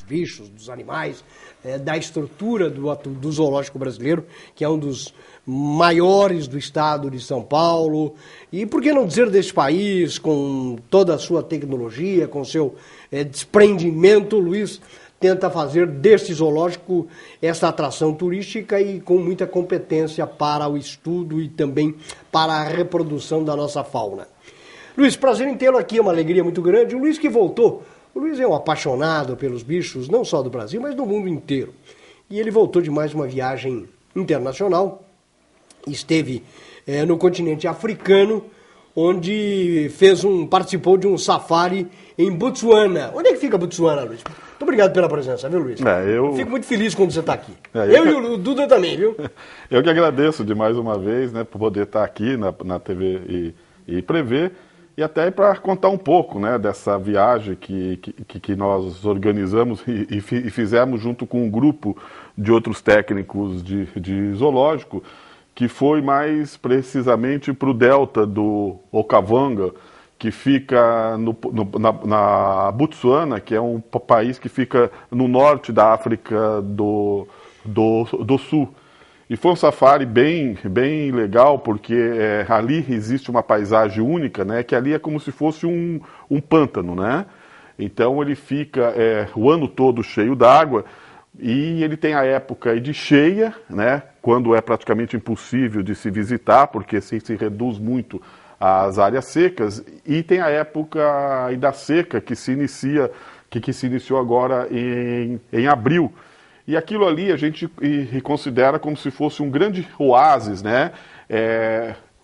bichos, dos animais, da estrutura do zoológico brasileiro, que é um dos maiores do estado de São Paulo, e por que não dizer desse país, com toda a sua tecnologia, com seu desprendimento, o Luiz tenta fazer deste zoológico essa atração turística e com muita competência para o estudo e também para a reprodução da nossa fauna. Luiz, prazer em tê-lo aqui, é uma alegria muito grande. O Luiz que voltou, o Luiz é um apaixonado pelos bichos, não só do Brasil, mas do mundo inteiro. E ele voltou de mais uma viagem internacional, esteve no continente africano, onde participou de um safari em Botsuana. Onde é que fica Botsuana, Luiz? Muito obrigado pela presença, viu, Luiz? Eu fico muito feliz quando você está aqui. Eu e o Duda também, viu? Eu que agradeço de mais uma vez, né, por poder estar aqui na TV e prever, e até para contar um pouco, né, dessa viagem que nós organizamos e fizemos junto com um grupo de outros técnicos de zoológico, que foi mais precisamente para o delta do Okavango, que fica na Botsuana, que é um país que fica no norte da África do Sul. E foi um safari bem legal, porque ali existe uma paisagem única, né, que ali é como se fosse um pântano, né? Então ele fica o ano todo cheio d'água, e ele tem a época de cheia, né, quando é praticamente impossível de se visitar, porque se reduz muito as áreas secas, e tem a época da seca, que se iniciou agora em abril. E aquilo ali a gente considera como se fosse um grande oásis, né?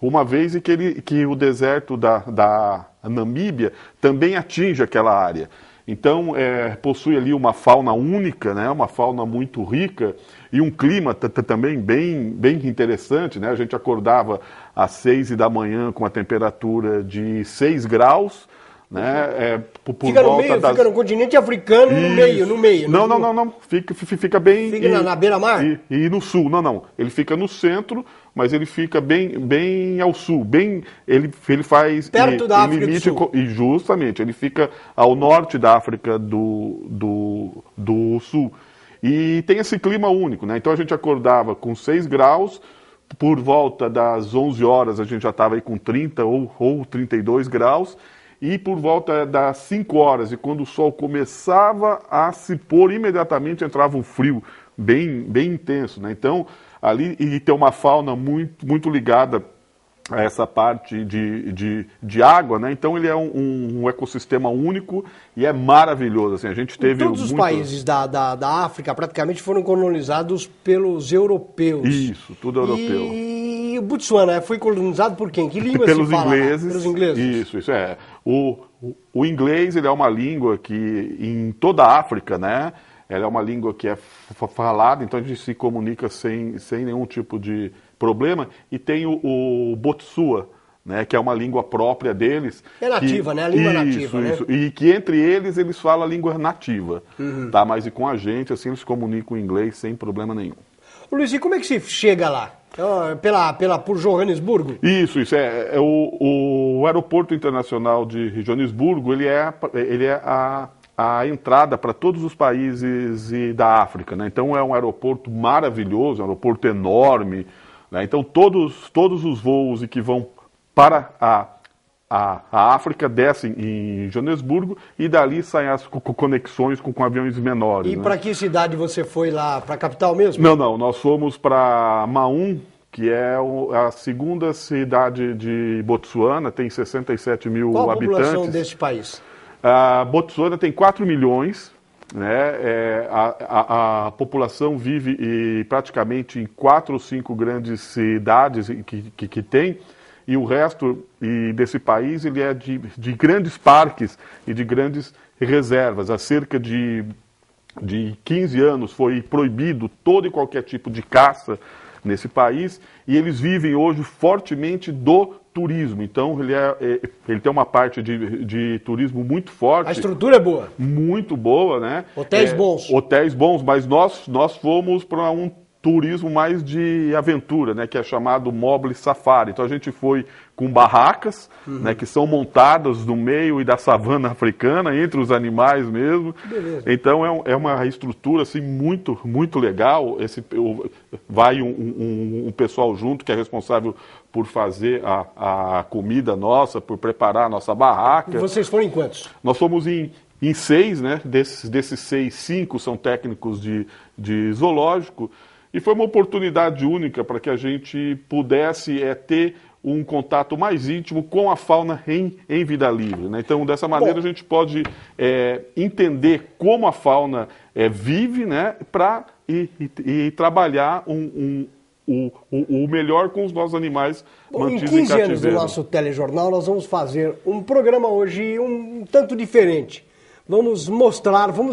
Uma vez que o deserto da Namíbia também atinge aquela área. Então, possui ali uma fauna única, né? Uma fauna muito rica e um clima também bem interessante, né? A gente acordava às 6 da manhã com a temperatura de 6 graus, né? Fica no meio, fica no continente africano, no meio. Não. Fica bem... Fica na beira-mar? E no sul, não. Ele fica no centro, mas ele fica bem ao sul, ele faz... Perto da África do Sul. E justamente, ele fica ao norte da África do Sul. E tem esse clima único, né? Então a gente acordava com 6 graus, por volta das 11 horas a gente já estava aí com 30 ou 32 graus, e por volta das 5 horas, e quando o sol começava a se pôr, imediatamente entrava um frio bem intenso, né? Então, ali, e tem uma fauna muito ligada a essa parte de água, né? Então ele é um ecossistema único e é maravilhoso. Assim, a gente teve todos os países da África praticamente foram colonizados pelos europeus. Isso, tudo europeu. E o Botsuana foi colonizado por quem? Que língua Pelos se fala ingleses. lá? Pelos ingleses. Isso é. O inglês, ele é uma língua que em toda a África, né? Ela é uma língua que é falada, então a gente se comunica sem nenhum tipo de problema. E tem o Botsua, né, que é uma língua própria deles. É nativa, né? A língua nativa, né? Isso. E que entre eles falam a língua nativa. Tá? Mas e com a gente, assim, eles comunicam em inglês sem problema nenhum. Luiz, e como é que se chega lá? Por Joanesburgo? Isso. O aeroporto internacional de Joanesburgo, ele é a entrada para todos os países da África, né? Então é um aeroporto maravilhoso, um aeroporto enorme, né? Então todos os voos que vão para a África descem em Joanesburgo e dali saem as conexões com aviões menores. E né? para que cidade você foi lá? Para a capital mesmo? Não, nós fomos para Maun, que é a segunda cidade de Botsuana, tem 67 mil Qual a habitantes. população desse país? A Botsuana tem 4 milhões, né? A população vive praticamente em 4 ou 5 grandes cidades que tem, e o resto desse país ele é de grandes parques e de grandes reservas. Há cerca de 15 anos foi proibido todo e qualquer tipo de caça nesse país, e eles vivem hoje fortemente do turismo. Então ele tem uma parte de turismo muito forte. A estrutura é boa? Muito boa, né? Hotéis bons? Hotéis bons, mas nós fomos para um turismo mais de aventura, né, que é chamado Mobile Safari. Então a gente foi com barracas, né, que são montadas no meio e da savana africana, entre os animais mesmo. Beleza. Então é uma estrutura assim, muito, muito legal. Vai um pessoal junto que é responsável por fazer a comida nossa, por preparar a nossa barraca. E vocês foram em quantos? Nós fomos em 6, né? Desses 6, 5 são técnicos de zoológico. E foi uma oportunidade única para que a gente pudesse ter um contato mais íntimo com a fauna em vida livre, né? Então, dessa maneira, a gente pode entender como a fauna vive, né? E trabalhar o melhor com os nossos animais mantidos em cativeiro. Em 15 anos do nosso telejornal, nós vamos fazer um programa hoje um tanto diferente. Vamos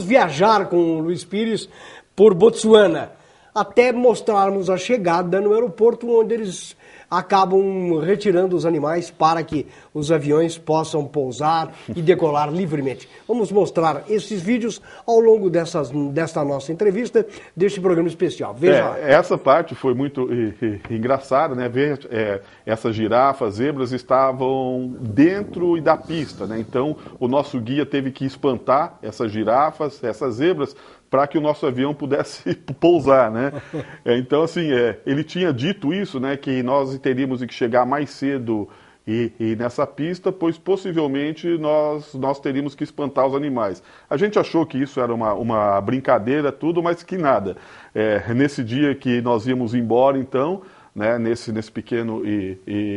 viajar com o Luiz Pires por Botsuana, até mostrarmos a chegada no aeroporto, onde eles acabam retirando os animais para que os aviões possam pousar e decolar livremente. Vamos mostrar esses vídeos ao longo desta nossa entrevista, deste programa especial. Veja. Essa parte foi muito engraçada, né? Ver essas girafas, zebras estavam dentro da pista, né? Então o nosso guia teve que espantar essas girafas, essas zebras, para que o nosso avião pudesse pousar, né? Então, assim, ele tinha dito isso, né? Que nós teríamos que chegar mais cedo e nessa pista, pois possivelmente nós teríamos que espantar os animais. A gente achou que isso era uma brincadeira, tudo, mas que nada. Nesse dia que nós íamos embora, então, né? Nesse pequeno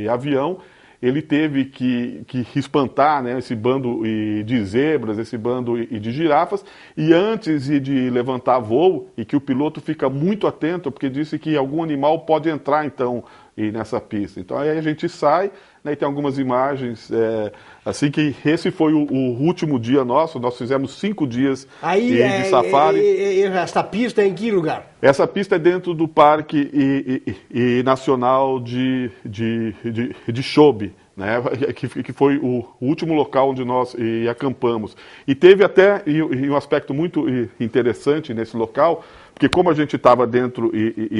avião, ele teve que espantar, né, esse bando de zebras, esse bando de girafas, e antes de levantar voo, e que o piloto fica muito atento, porque disse que algum animal pode entrar, então, nessa pista. Então aí a gente sai, né, e tem algumas imagens, assim que esse foi o último dia nosso, nós fizemos 5 dias de safari. Essa pista é em que lugar? Essa pista é dentro do Parque Nacional de Chobe, né, que foi o último local onde nós acampamos. E teve até um aspecto muito interessante nesse local, porque como a gente estava dentro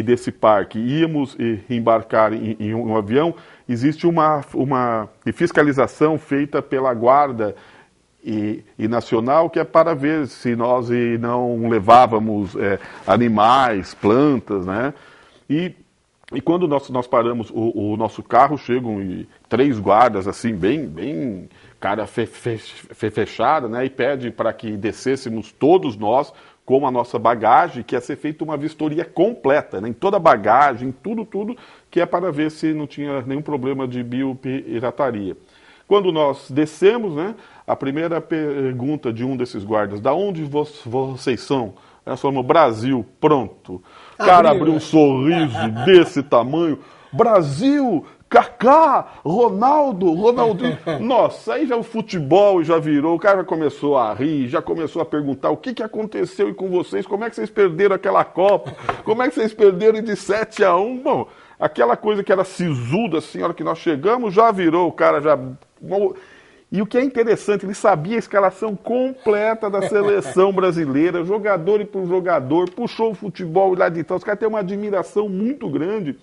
desse parque, íamos embarcar em um avião, existe uma fiscalização feita pela Guarda nacional, que é para ver se nós não levávamos animais, plantas, né? E quando nós paramos o nosso carro, chegam 3 guardas, assim, bem cara fechada, né? E pede para que descêssemos todos nós com a nossa bagagem, que ia ser feita uma vistoria completa, né? Em toda a bagagem, tudo, que é para ver se não tinha nenhum problema de biopirataria. Quando nós descemos, né, a primeira pergunta de um desses guardas: da onde vocês são? Nós falamos: Brasil. Pronto. O cara abriu um sorriso desse tamanho. Brasil, Kaká, Ronaldinho. Nossa, aí já o futebol já virou, o cara já começou a rir, já começou a perguntar o que aconteceu com vocês, como é que vocês perderam aquela Copa, como é que vocês perderam de 7-1, bom, aquela coisa que era sisuda, assim, a hora que nós chegamos, já virou, o cara já... E o que é interessante, ele sabia a escalação completa da seleção brasileira, jogador por jogador, puxou o futebol lá de trás, os caras têm uma admiração muito grande.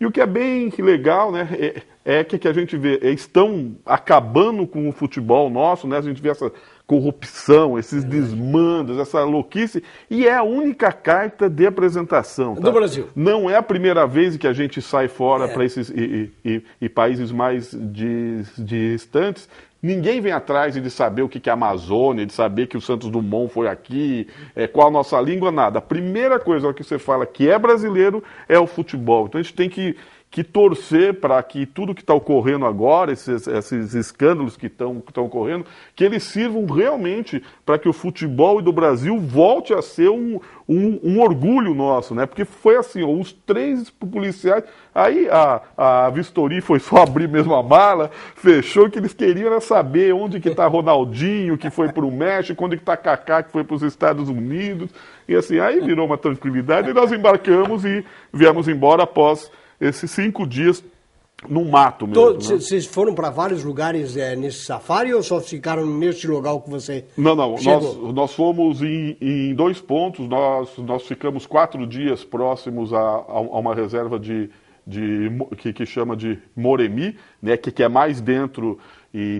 E o que é bem legal, né, que a gente vê, estão acabando com o futebol nosso, né, a gente vê essa corrupção, esses desmandos, essa louquice, e é a única carta de apresentação. Tá? Do Brasil. Não é a primeira vez que a gente sai fora para esses países mais distantes. Ninguém vem atrás de saber o que é a Amazônia, de saber que o Santos Dumont foi aqui, qual a nossa língua, nada. A primeira coisa que você fala que é brasileiro é o futebol. Então a gente tem que torcer para que tudo que está ocorrendo agora, esses escândalos que estão ocorrendo, que eles sirvam realmente para que o futebol do Brasil volte a ser um orgulho nosso, né? Porque foi assim, os 3 policiais, aí a vistoria foi só abrir mesmo a mala, fechou, que eles queriam era saber onde que está Ronaldinho, que foi para o México, onde que está Kaká, que foi para os Estados Unidos, e assim, aí virou uma tranquilidade, e nós embarcamos e viemos embora após esses 5 dias no mato mesmo. Né? Vocês foram para vários lugares nesse safari ou só ficaram neste local que você Não, chegou? nós fomos em 2 pontos, nós ficamos 4 dias próximos a uma reserva que chama de Moremi, né, que é mais dentro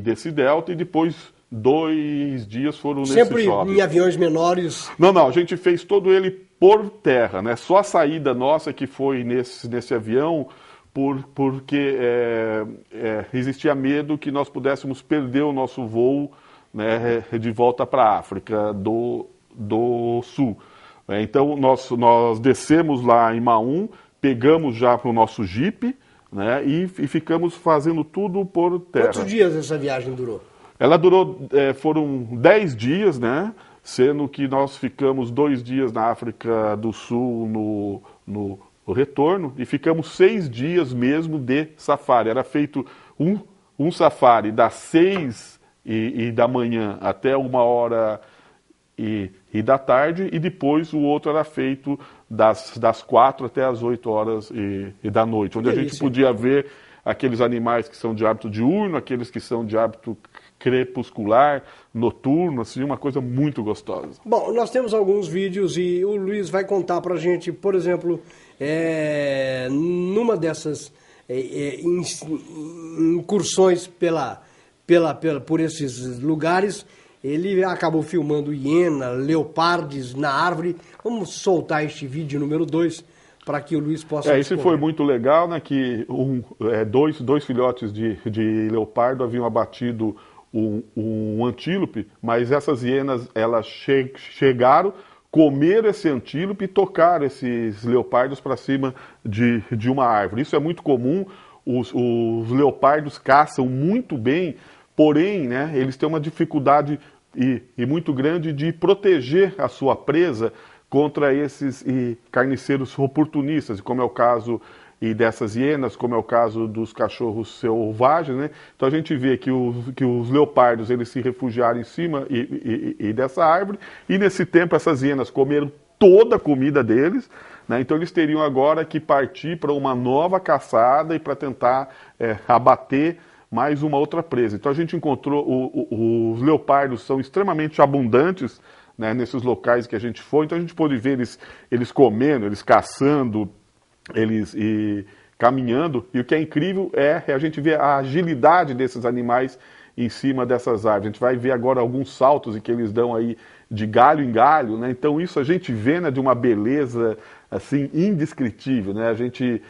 desse delta, e depois 2 dias foram nesse Sempre shopping. em aviões menores? Não, a gente fez todo ele por terra, né? Só a saída nossa que foi nesse avião, porque existia medo que nós pudéssemos perder o nosso voo, né, de volta para a África do Sul. Então nós descemos lá em Maum, pegamos já para o nosso Jeep, né, e ficamos fazendo tudo por terra. Quantos dias essa viagem durou? Ela durou, foram 10 dias, né? Sendo que nós ficamos 2 dias na África do Sul no retorno e ficamos 6 dias mesmo de safari. Era feito um safari das 6 da manhã até 1h da tarde, e depois o outro era feito das 4 até as 8h da noite, onde a gente podia ver aqueles animais que são de hábito diurno, aqueles que são de hábito crepuscular, noturno, assim, uma coisa muito gostosa. Bom, nós temos alguns vídeos e o Luiz vai contar pra gente, por exemplo, numa dessas incursões por esses lugares, ele acabou filmando hiena, leopardes na árvore. Vamos soltar este vídeo número 2 para que o Luiz possa... Isso foi muito legal, né, que dois filhotes de leopardo haviam abatido um antílope, mas essas hienas, elas chegaram, comeram esse antílope e tocaram esses leopardos para cima de uma árvore. Isso é muito comum, os leopardos caçam muito bem, porém, né, eles têm uma dificuldade muito grande de proteger a sua presa contra esses carniceiros oportunistas, como é o caso dessas hienas, como é o caso dos cachorros selvagens, né? Então a gente vê que os leopardos, eles se refugiaram em cima dessa árvore, e nesse tempo essas hienas comeram toda a comida deles, né? Então eles teriam agora que partir para uma nova caçada e para tentar abater mais uma outra presa. Então a gente encontrou, os leopardos são extremamente abundantes, né, nesses locais que a gente foi, então a gente pôde ver eles comendo, eles caçando, eles caminhando, e o que é incrível é a gente ver a agilidade desses animais em cima dessas árvores. A gente vai ver agora alguns saltos que eles dão aí de galho em galho, né? Então isso a gente vê, né, de uma beleza assim indescritível, né? A gente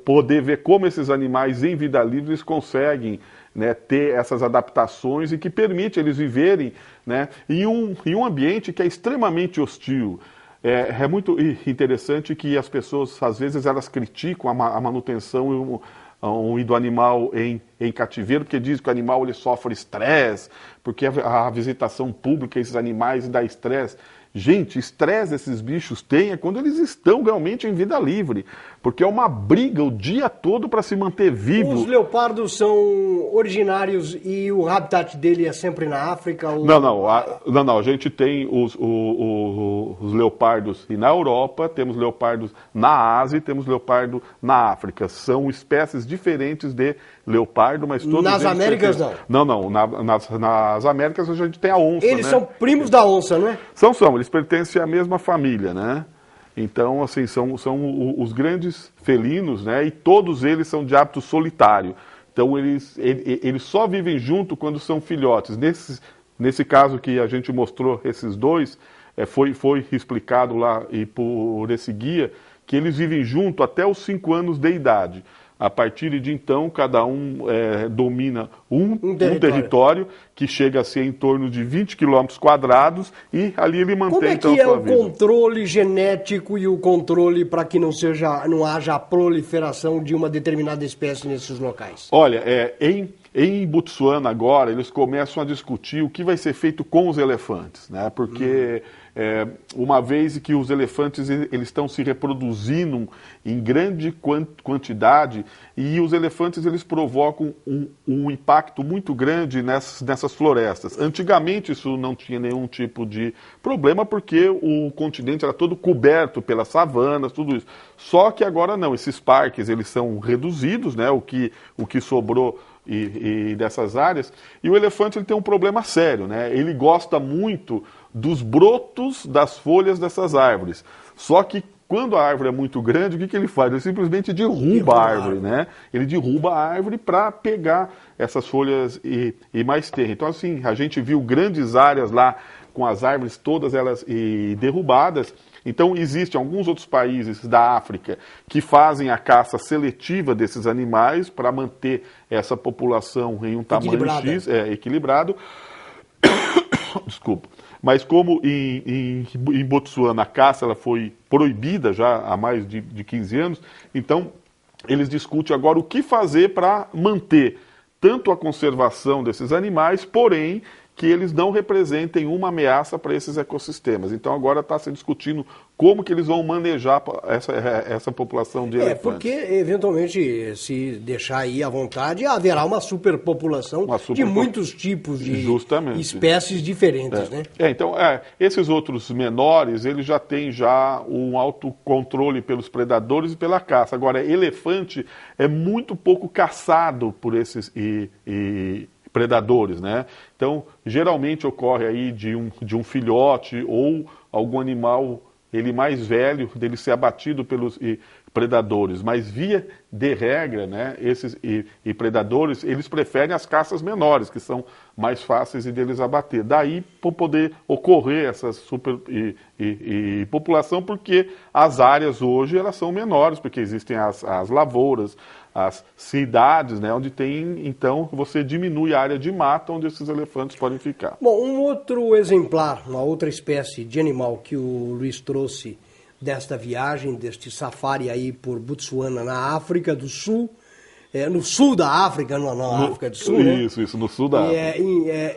poder ver como esses animais em vida livre eles conseguem, né, ter essas adaptações e que permite eles viverem, né, em um ambiente que é extremamente hostil. É muito interessante que as pessoas, às vezes, elas criticam a manutenção do animal em cativeiro, porque diz que o animal ele sofre estresse, porque a visitação pública, esses animais, dá estresse. Gente, estresse esses bichos têm quando eles estão realmente em vida livre, porque é uma briga o dia todo para se manter vivo. Os leopardos são originários e o habitat dele é sempre na África? Ou... Não, a gente tem os leopardos na Europa, temos leopardos na Ásia e temos leopardo na África. São espécies diferentes de leopardo, mas todos nas Américas não? Não, nas Américas a gente tem a onça. Eles, né? são primos da onça, não é? São, eles pertencem à mesma família, né? Então, assim, são os grandes felinos, né? E todos eles são de hábito solitário. Então, eles só vivem junto quando são filhotes. Nesse caso que a gente mostrou esses dois, foi explicado lá por esse guia, que eles vivem junto até os 5 anos de idade. A partir de então, cada um domina um território que chega a ser em torno de 20 quilômetros quadrados, e ali ele mantém então sua vida. Como é que é o controle genético e o controle para que não haja a proliferação de uma determinada espécie nesses locais? Olha, em Botsuana agora, eles começam a discutir o que vai ser feito com os elefantes, né? Porque uma vez que os elefantes eles estão se reproduzindo em grande quantidade e os elefantes eles provocam um impacto muito grande nessas florestas. Antigamente isso não tinha nenhum tipo de problema porque o continente era todo coberto pelas savanas, tudo isso. Só que agora não, esses parques eles são reduzidos, né, o que sobrou e dessas áreas, e o elefante ele tem um problema sério, né? Ele gosta muito dos brotos das folhas dessas árvores. Só que quando a árvore é muito grande, o que ele faz? Ele simplesmente derruba a árvore, né? Ele derruba a árvore para pegar essas folhas e mais terra. Então, assim, a gente viu grandes áreas lá com as árvores todas elas derrubadas. Então, existem alguns outros países da África que fazem a caça seletiva desses animais para manter essa população em um tamanho X, equilibrado. Desculpa. Mas como em Botsuana a caça ela foi proibida já há mais de 15 anos, então eles discutem agora o que fazer para manter tanto a conservação desses animais, porém que eles não representem uma ameaça para esses ecossistemas. Então agora está se discutindo como que eles vão manejar essa população de elefantes. Porque eventualmente, se deixar aí à vontade, haverá uma superpopulação de muitos tipos de espécies diferentes, né? Então, esses outros menores, eles já têm um autocontrole pelos predadores e pela caça. Agora, elefante é muito pouco caçado por esses predadores, né? Então, geralmente ocorre aí de um filhote ou algum animal ele mais velho dele ser abatido pelos predadores, mas via de regra, né, esses predadores, eles preferem as caças menores, que são mais fáceis deles abater. Daí, por poder ocorrer essa população, porque as áreas hoje elas são menores, porque existem as lavouras, as cidades, né, onde tem, então, você diminui a área de mata onde esses elefantes podem ficar. Bom, um outro exemplar, uma outra espécie de animal que o Luiz trouxe desta viagem, deste safari aí por Botsuana, na África do Sul, no sul da África, não na África do Sul, né? Isso, no sul da África.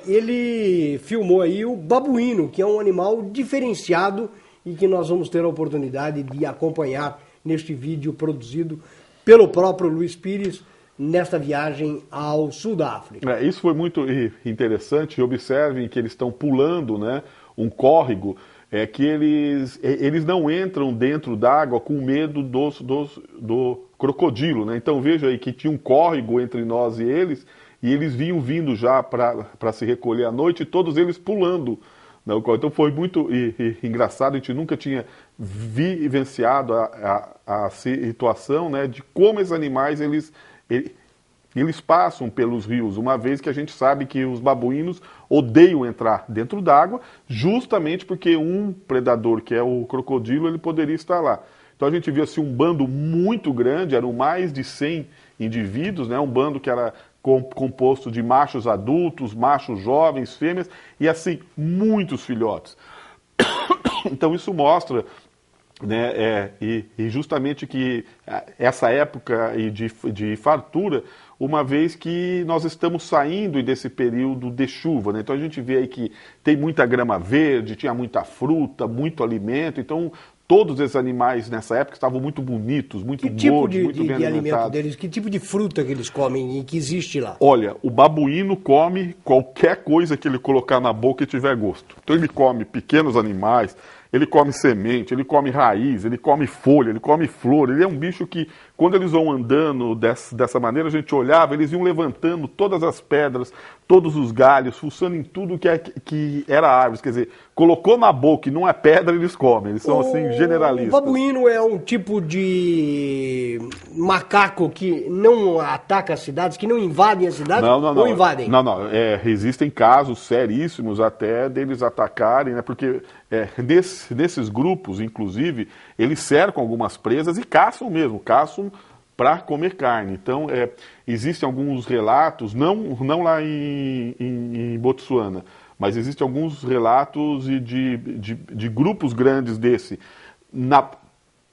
Ele filmou aí o babuíno, que é um animal diferenciado e que nós vamos ter a oportunidade de acompanhar neste vídeo produzido pelo próprio Luiz Pires, nesta viagem ao sul da África. Isso foi muito interessante. Observem que eles estão pulando, né, um córrego, que eles não entram dentro d'água com medo do crocodilo, né? Então veja aí que tinha um córrego entre nós e eles vinham vindo já para se recolher à noite, e todos eles pulando. Então foi muito engraçado, a gente nunca tinha vivenciado a situação, né, de como esses animais eles passam pelos rios, uma vez que a gente sabe que os babuínos odeiam entrar dentro d'água, justamente porque um predador, que é o crocodilo, ele poderia estar lá. Então a gente viu assim, um bando muito grande, eram mais de 100 indivíduos, né, um bando que era composto de machos adultos, machos jovens, fêmeas, e assim, muitos filhotes. Então isso mostra, né, e justamente que essa época de fartura, uma vez que nós estamos saindo desse período de chuva, né? Então a gente vê aí que tem muita grama verde, tinha muita fruta, muito alimento, então todos esses animais nessa época estavam muito bonitos, muito gordos, muito bem alimentados. Que tipo de alimento deles? Que tipo de fruta que eles comem e que existe lá? Olha, o babuíno come qualquer coisa que ele colocar na boca e tiver gosto. Então ele come pequenos animais, ele come semente, ele come raiz, ele come folha, ele come flor. Ele é um bicho que, quando eles vão andando dessa maneira, a gente olhava, eles iam levantando todas as pedras, todos os galhos, fuçando em tudo que era árvore. Quer dizer, colocou na boca e não é pedra, eles comem. Eles são, assim, generalistas. O babuíno é um tipo de macaco que não ataca as cidades, que não invadem as cidades? Ou invadem? Não. Existem casos seríssimos até deles atacarem, né? Porque nesses grupos, inclusive, eles cercam algumas presas e caçam mesmo, caçam para comer carne. Então, existem alguns relatos, não lá em Botsuana, mas existem alguns relatos de grupos grandes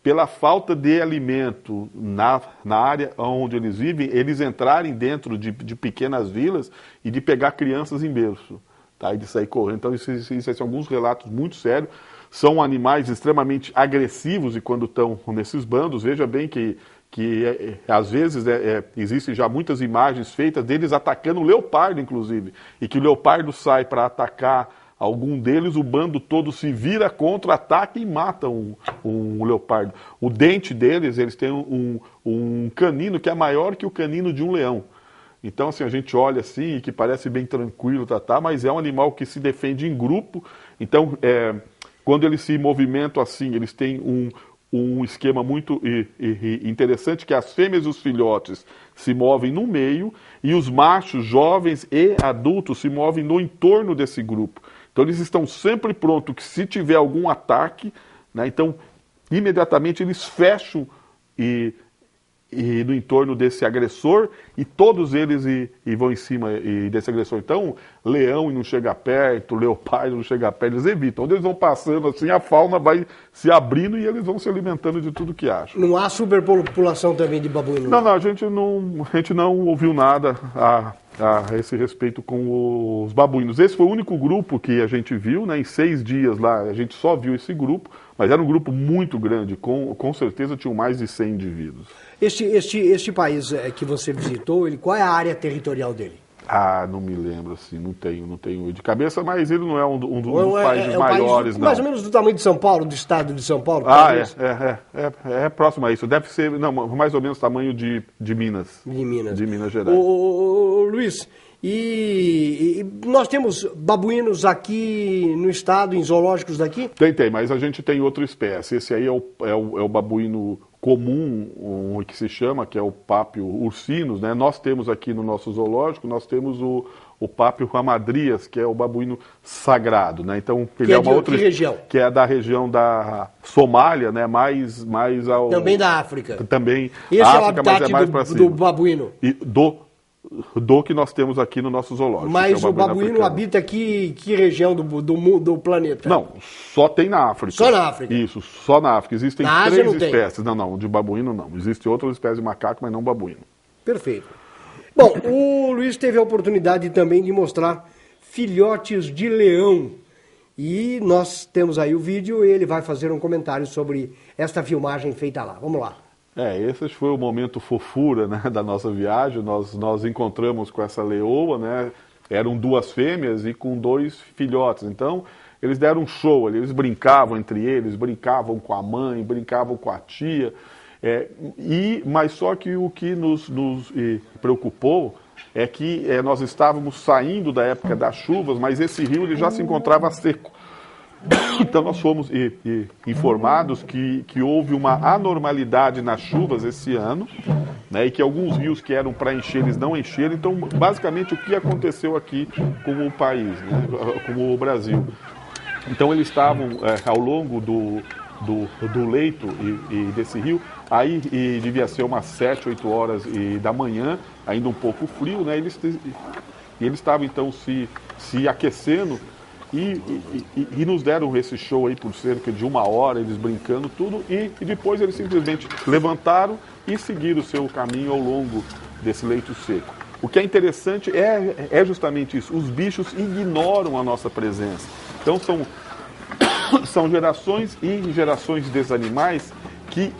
pela falta de alimento na área onde eles vivem, eles entrarem dentro de pequenas vilas e de pegar crianças em berço, tá? E de sair correndo. Então, existem alguns relatos muito sérios. são animais extremamente agressivos e quando estão nesses bandos, veja bem que às vezes existem já muitas imagens feitas deles atacando o leopardo, inclusive, e que o leopardo sai para atacar algum deles, o bando todo se vira contra, ataca e mata um leopardo. O dente deles, eles têm um canino que é maior que o canino de um leão. Então, assim, a gente olha assim, que parece bem tranquilo, mas é um animal que se defende em grupo. Então, quando eles se movimentam assim, eles têm um esquema muito interessante, que as fêmeas e os filhotes se movem no meio e os machos, jovens e adultos se movem no entorno desse grupo. Então eles estão sempre prontos que se tiver algum ataque, né, então imediatamente eles fecham no entorno desse agressor e todos eles vão em cima desse agressor. Então, leão não chega perto, leopardo não chega perto, eles evitam. Onde eles vão passando assim, a fauna vai se abrindo e eles vão se alimentando de tudo que acham. Não há superpopulação também de babuíno? Não, a gente não ouviu nada a esse respeito com os babuínos. Esse foi o único grupo que a gente viu, né? Em 6 dias lá, a gente só viu esse grupo, mas era um grupo muito grande, com certeza tinham mais de 100 indivíduos. Este país que você visitou, qual é a área territorial dele? Não me lembro, assim, não tenho de cabeça, mas ele não é um dos países maiores, país não. Mais ou menos do tamanho de São Paulo, do estado de São Paulo? É próximo a isso. Deve ser, mais ou menos o tamanho de Minas. De Minas. De Minas Gerais. Luiz, e nós temos babuínos aqui no estado, em zoológicos daqui? Tem, mas a gente tem outra espécie. Esse aí é o babuíno comum, que se chama, que é o pápio ursinus, né? Nós temos aqui no nosso zoológico, nós temos o pápio ramadrias, que é o babuíno sagrado, né? Então, ele é uma outra região? Que é da região da Somália, né? Mais ao... Também da África? Também. Esse África, é o habitat do babuíno? Do que nós temos aqui no nosso zoológico. Mas o babuíno habita que região do planeta? Não, só tem na África. Só na África? Isso, só na África. Existem na 3 espécies. Não, de babuíno não. Existem outras espécies de macaco, mas não babuíno. Perfeito. Bom, o Luiz teve a oportunidade também de mostrar filhotes de leão. E nós temos aí o vídeo e ele vai fazer um comentário sobre esta filmagem feita lá. Vamos lá. Esse foi o momento fofura, né, da nossa viagem. Nós encontramos com essa leoa, né? Eram 2 fêmeas e com 2 filhotes. Então, eles deram um show ali. Eles brincavam entre eles, brincavam com a mãe, brincavam com a tia. Mas só que o que nos preocupou é que nós estávamos saindo da época das chuvas, mas esse rio ele já se encontrava seco. Então nós fomos informados que houve uma anormalidade nas chuvas esse ano, né, e que alguns rios que eram para encher, eles não encheram. Então, basicamente, o que aconteceu aqui com o país, né, com o Brasil? Então, eles estavam ao longo do leito e desse rio, aí devia ser umas 7, 8 horas da manhã, ainda um pouco frio, né, eles estavam, então, se aquecendo. E nos deram esse show aí por cerca de 1 hora, eles brincando tudo, e depois eles simplesmente levantaram e seguiram o seu caminho ao longo desse leito seco. O que é interessante é justamente isso, os bichos ignoram a nossa presença. Então são gerações e gerações desses animais que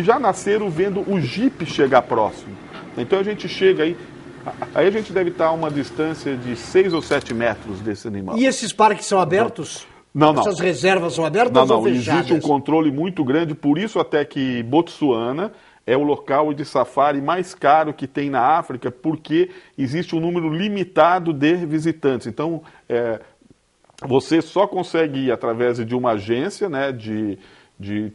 já nasceram vendo o jipe chegar próximo. Então a gente chega aí a gente deve estar a uma distância de 6 ou 7 metros desse animal. E esses parques são abertos? Não. Essas reservas são abertas ou fechadas? Existe um controle muito grande, por isso até que Botsuana é o local de safari mais caro que tem na África, porque existe um número limitado de visitantes. Então, você só consegue ir através de uma agência, né, de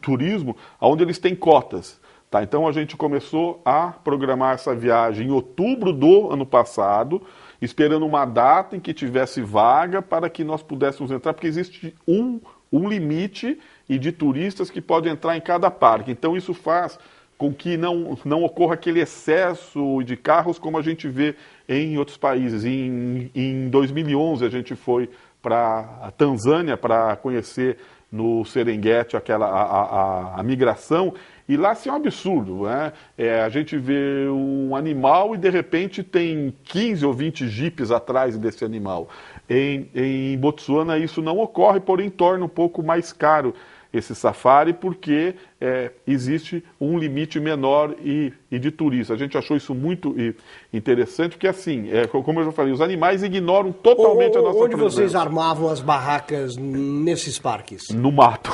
turismo, onde eles têm cotas. Tá, então a gente começou a programar essa viagem em outubro do ano passado, esperando uma data em que tivesse vaga para que nós pudéssemos entrar, porque existe um limite de turistas que pode entrar em cada parque. Então isso faz com que não ocorra aquele excesso de carros como a gente vê em outros países. Em 2011 a gente foi para a Tanzânia para conhecer no Serengeti, a migração, e lá assim, é um absurdo, né? A gente vê um animal e de repente tem 15 ou 20 jipes atrás desse animal. Em Botsuana isso não ocorre, porém torna um pouco mais caro esse safari, porque existe um limite menor e de turista. A gente achou isso muito interessante, porque assim, como eu já falei, os animais ignoram totalmente a nossa Onde presença. vocês armavam as barracas nesses parques? No mato.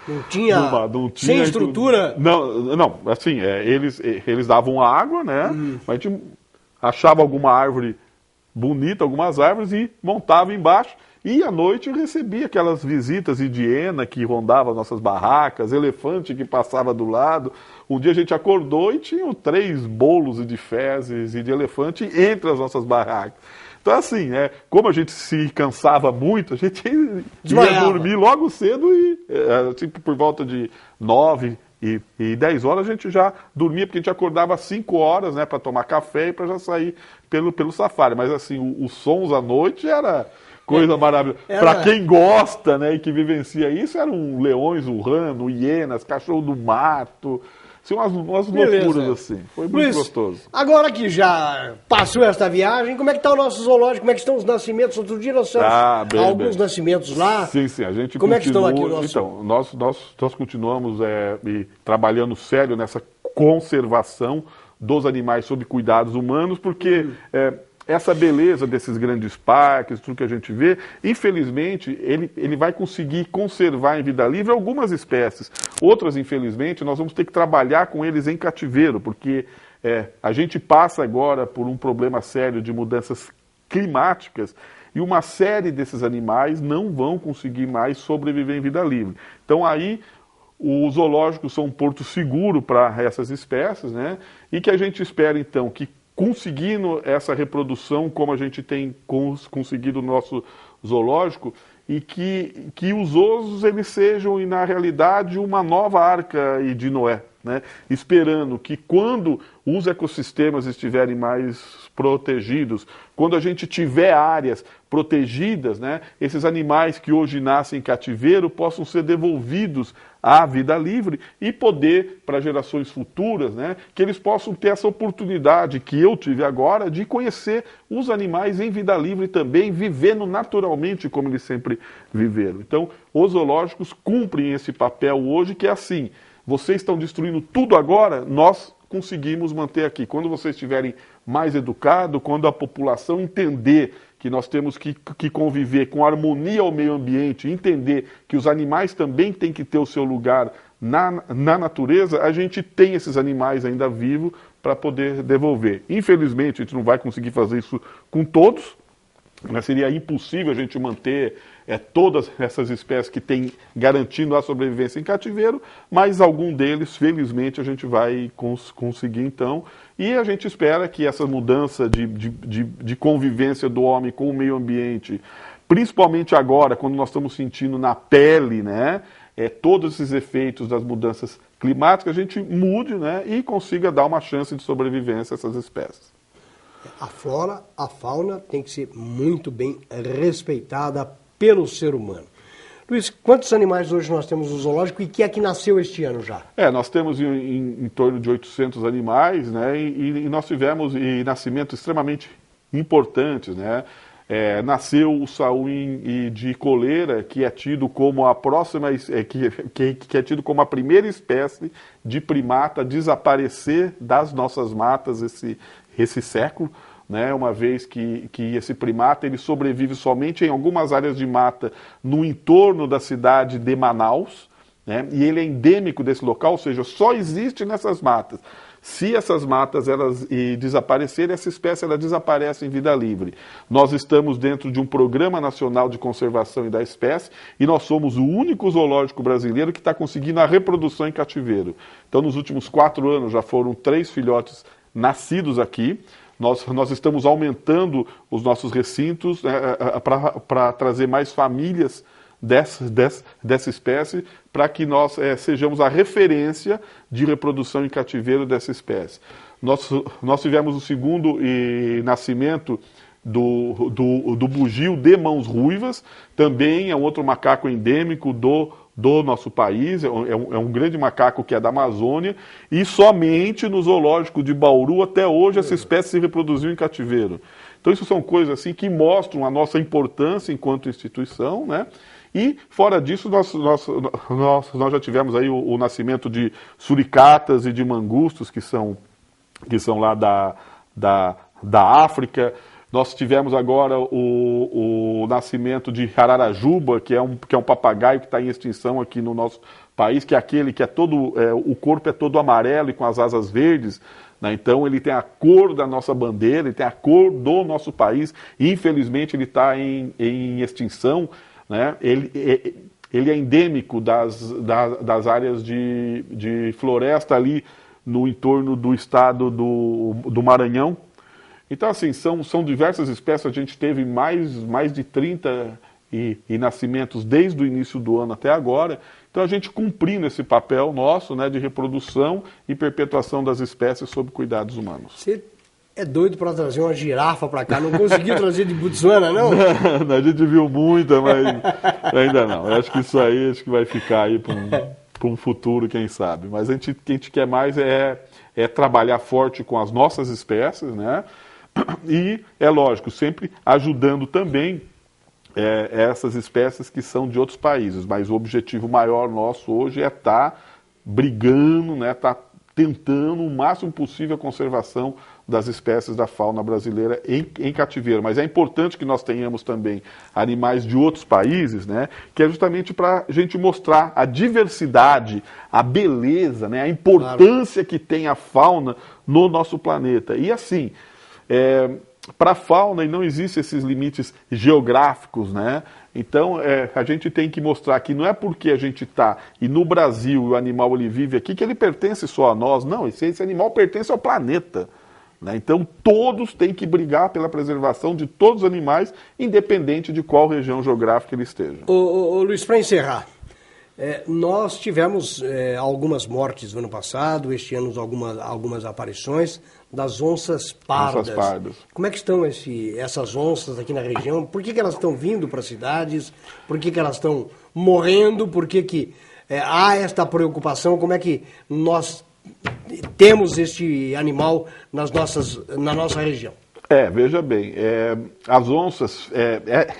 Não tinha, não tinha sem estrutura? Não, assim, eles davam água, né? Mas a gente achava alguma árvore bonita, algumas árvores, e montava embaixo. E à noite eu recebia aquelas visitas de hiena que rondavam nossas barracas, elefante que passava do lado. Um dia a gente acordou e tinham 3 bolos de fezes e de elefante entre as nossas barracas. Então assim, como a gente se cansava muito, a gente ia dormir logo cedo e tipo, por volta de 9 e 10 horas a gente já dormia, porque a gente acordava às 5 horas, né, para tomar café e para já sair pelo safari. Mas assim, os sons à noite era coisa maravilhosa. Para quem gosta, né, e que vivencia isso, eram leões urrando, hienas, cachorro do mato, assim, umas loucuras assim. Foi muito Luiz, gostoso. Agora que já passou esta viagem, como é que está o nosso zoológico? Como é que estão os nascimentos? Outro dia nós temos alguns nascimentos lá. Sim, a gente como continua... é que estão aqui o nosso... Então, nós continuamos trabalhando sério nessa conservação dos animais sob cuidados humanos, porque essa beleza desses grandes parques, tudo que a gente vê, infelizmente, ele vai conseguir conservar em vida livre algumas espécies. Outras, infelizmente, nós vamos ter que trabalhar com eles em cativeiro, porque a gente passa agora por um problema sério de mudanças climáticas e uma série desses animais não vão conseguir mais sobreviver em vida livre. Então aí os zoológicos são um porto seguro para essas espécies, né? E que a gente espera então que, conseguindo essa reprodução como a gente tem conseguido no nosso zoológico, e que os osos eles sejam, na realidade, uma nova arca de Noé, né? Esperando que quando os ecossistemas estiverem mais protegidos, quando a gente tiver áreas protegidas, né, esses animais que hoje nascem em cativeiro possam ser devolvidos à vida livre e poder, para gerações futuras, né, que eles possam ter essa oportunidade que eu tive agora de conhecer os animais em vida livre também, vivendo naturalmente como eles sempre viveram. Então, os zoológicos cumprem esse papel hoje, que é assim: vocês estão destruindo tudo agora, nós conseguimos manter aqui. Quando vocês estiverem mais educados, quando a população entender que nós temos que conviver com harmonia ao meio ambiente, entender que os animais também têm que ter o seu lugar na natureza, a gente tem esses animais ainda vivos para poder devolver. Infelizmente, a gente não vai conseguir fazer isso com todos, né? Seria impossível a gente manter todas essas espécies que têm garantindo a sobrevivência em cativeiro, mas algum deles, felizmente, a gente vai conseguir então. E a gente espera que essa mudança de convivência do homem com o meio ambiente, principalmente agora, quando nós estamos sentindo na pele, né, todos esses efeitos das mudanças climáticas, a gente mude, né, e consiga dar uma chance de sobrevivência a essas espécies. A flora, a fauna tem que ser muito bem respeitada pelo ser humano. Luiz, quantos animais hoje nós temos no zoológico e que é que nasceu este ano já? Nós temos em torno de 800 animais, né, e nós tivemos nascimentos extremamente importantes, né. Nasceu o saúm de coleira, que é tido como a próxima, que é tido como a primeira espécie de primata a desaparecer das nossas matas esse século, né, uma vez que esse primata ele sobrevive somente em algumas áreas de mata no entorno da cidade de Manaus, né, e ele é endêmico desse local, ou seja, só existe nessas matas. Se essas matas elas desaparecerem, essa espécie ela desaparece em vida livre. Nós estamos dentro de um Programa Nacional de Conservação da Espécie e nós somos o único zoológico brasileiro que está conseguindo a reprodução em cativeiro. Então, nos últimos 4 anos já foram 3 filhotes nascidos aqui. Nós estamos aumentando os nossos recintos para trazer mais famílias dessa espécie, para que nós sejamos a referência de reprodução em cativeiro dessa espécie. Nós tivemos o segundo nascimento do bugio de mãos ruivas, também é um outro macaco endêmico do nosso país, é um grande macaco que é da Amazônia, e somente no zoológico de Bauru até hoje essa espécie se reproduziu em cativeiro. Então isso são coisas assim que mostram a nossa importância enquanto instituição, né? E fora disso nós já tivemos aí o nascimento de suricatas e de mangustos que são lá da África. Nós tivemos agora o nascimento de Ararajuba, que é um papagaio que está em extinção aqui no nosso país, que é aquele que é todo, o corpo é todo amarelo e com as asas verdes, né? Então ele tem a cor da nossa bandeira, ele tem a cor do nosso país, e infelizmente ele está em extinção, né? Ele é endêmico das áreas de floresta ali no entorno do estado do Maranhão. Então, assim, são diversas espécies, a gente teve mais de 30 nascimentos desde o início do ano até agora. Então, a gente cumprindo esse papel nosso, né, de reprodução e perpetuação das espécies sob cuidados humanos. Você é doido para trazer uma girafa para cá, não conseguiu trazer de Botsuana, não? Não, a gente viu muita, mas ainda não. Eu acho que isso aí vai ficar aí para um futuro, quem sabe. Mas o que a gente quer mais é trabalhar forte com as nossas espécies, né? E, é lógico, sempre ajudando também essas espécies que são de outros países. Mas o objetivo maior nosso hoje é estar brigando, né, estar tentando o máximo possível a conservação das espécies da fauna brasileira em cativeiro. Mas é importante que nós tenhamos também animais de outros países, né, que é justamente para a gente mostrar a diversidade, a beleza, né, a importância que tem a fauna no nosso planeta. E assim, para a fauna não existem esses limites geográficos, né? Então a gente tem que mostrar que não é porque a gente está e no Brasil o animal ele vive aqui que ele pertence só a nós, não, esse animal pertence ao planeta, né? Então todos têm que brigar pela preservação de todos os animais, independente de qual região geográfica ele esteja. Ô Luiz, para encerrar, nós tivemos algumas mortes no ano passado, este ano algumas aparições das onças pardas. Como é que estão essas onças aqui na região? Por que elas estão vindo para as cidades? Por que elas estão morrendo? Por que há esta preocupação? Como é que nós temos este animal na nossa região? Veja bem, as onças,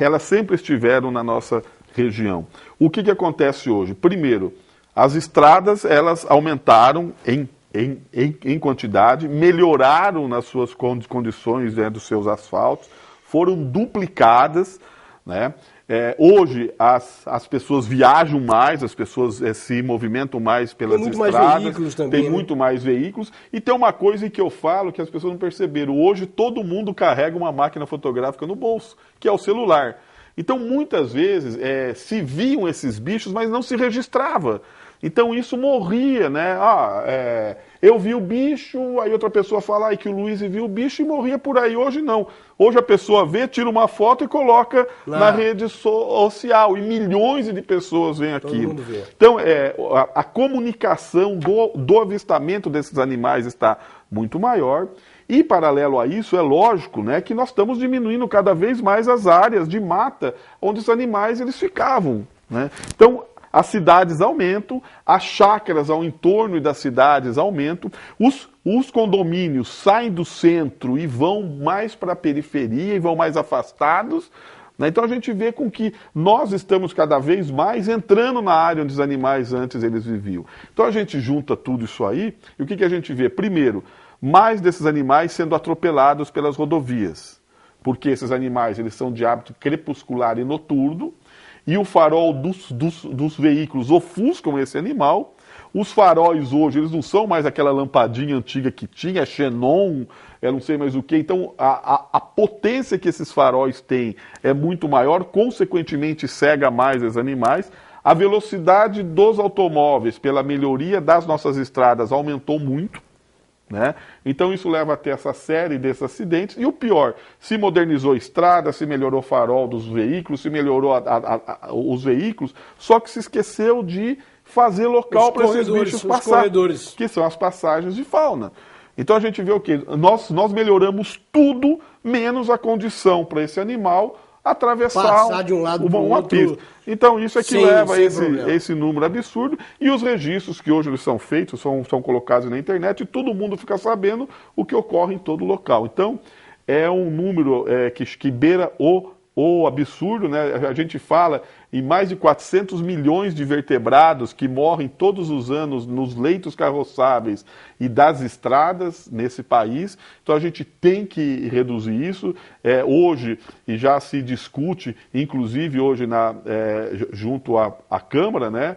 elas sempre estiveram na nossa região. O que acontece hoje? Primeiro, as estradas elas aumentaram em quantidade, melhoraram nas suas condições, né, dos seus asfaltos, foram duplicadas, né? Hoje as pessoas viajam mais, as pessoas se movimentam mais pelas estradas. Tem muito mais veículos também. Tem muito mais veículos. E tem uma coisa que eu falo que as pessoas não perceberam. Hoje todo mundo carrega uma máquina fotográfica no bolso, que é o celular. Então, muitas vezes, se viam esses bichos, mas não se registrava. Então, isso morria, né? Eu vi o bicho, aí outra pessoa fala que o Luiz viu o bicho e morria por aí. Hoje não. Hoje a pessoa vê, tira uma foto e coloca na rede social. E milhões de pessoas veem aquilo. Então, a comunicação do avistamento desses animais está muito maior. E, paralelo a isso, é lógico, né, que nós estamos diminuindo cada vez mais as áreas de mata onde os animais eles ficavam, né? Então, as cidades aumentam, as chácaras ao entorno das cidades aumentam, os condomínios saem do centro e vão mais para a periferia e vão mais afastados, né? Então, a gente vê com que nós estamos cada vez mais entrando na área onde os animais antes eles viviam. Então, a gente junta tudo isso aí e o que a gente vê? Primeiro, mais desses animais sendo atropelados pelas rodovias, porque esses animais eles são de hábito crepuscular e noturno, e o farol dos veículos ofuscam esse animal. Os faróis hoje eles não são mais aquela lampadinha antiga que tinha, xenon, não sei mais o que. Então a potência que esses faróis têm é muito maior, consequentemente cega mais os animais. A velocidade dos automóveis pela melhoria das nossas estradas aumentou muito, né? Então isso leva a ter essa série desses acidentes. E o pior, se modernizou a estrada, se melhorou o farol dos veículos, se melhorou os veículos, só que se esqueceu de fazer local para esses bichos passar, que são as passagens de fauna. Então a gente vê o quê? Nós melhoramos tudo menos a condição para esse animal atravessar passar de um lado para o uma outro, pista. Então isso é que sem leva a problema. esse número absurdo, e os registros que hoje eles são feitos, são colocados na internet, e todo mundo fica sabendo o que ocorre em todo local. Então é um número que beira o absurdo, né? A gente fala em mais de 400 milhões de vertebrados que morrem todos os anos nos leitos carroçáveis e das estradas nesse país. Então a gente tem que reduzir isso. Hoje, e já se discute, inclusive hoje junto à Câmara, né,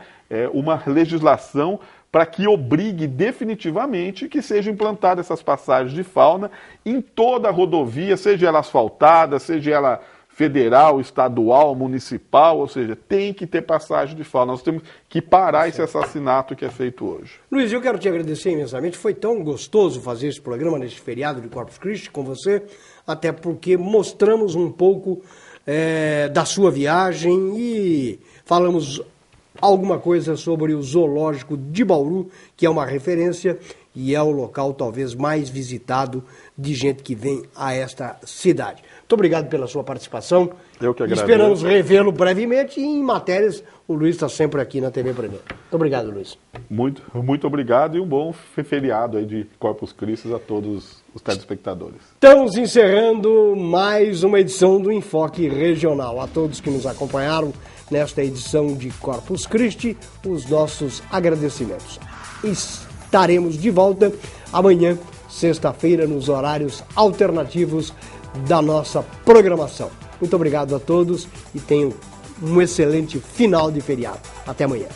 uma legislação para que obrigue definitivamente que sejam implantadas essas passagens de fauna em toda a rodovia, seja ela asfaltada, seja ela federal, estadual, municipal, ou seja, tem que ter passagem de fauna. Nós temos que parar esse assassinato que é feito hoje. Luiz, eu quero te agradecer imensamente. Foi tão gostoso fazer esse programa neste feriado de Corpus Christi com você, até porque mostramos um pouco da sua viagem e falamos alguma coisa sobre o zoológico de Bauru, que é uma referência e é o local talvez mais visitado de gente que vem a esta cidade. Muito obrigado pela sua participação. Eu que agradeço. Esperamos revê-lo brevemente e em matérias. O Luiz está sempre aqui na TV Primeiro. Muito obrigado, Luiz. Muito obrigado e um bom feriado aí de Corpus Christi a todos os telespectadores. Estamos encerrando mais uma edição do Enfoque Regional. A todos que nos acompanharam nesta edição de Corpus Christi, os nossos agradecimentos. Estaremos de volta amanhã, sexta-feira, nos horários alternativos da nossa programação. Muito obrigado a todos e tenham um excelente final de feriado. Até amanhã.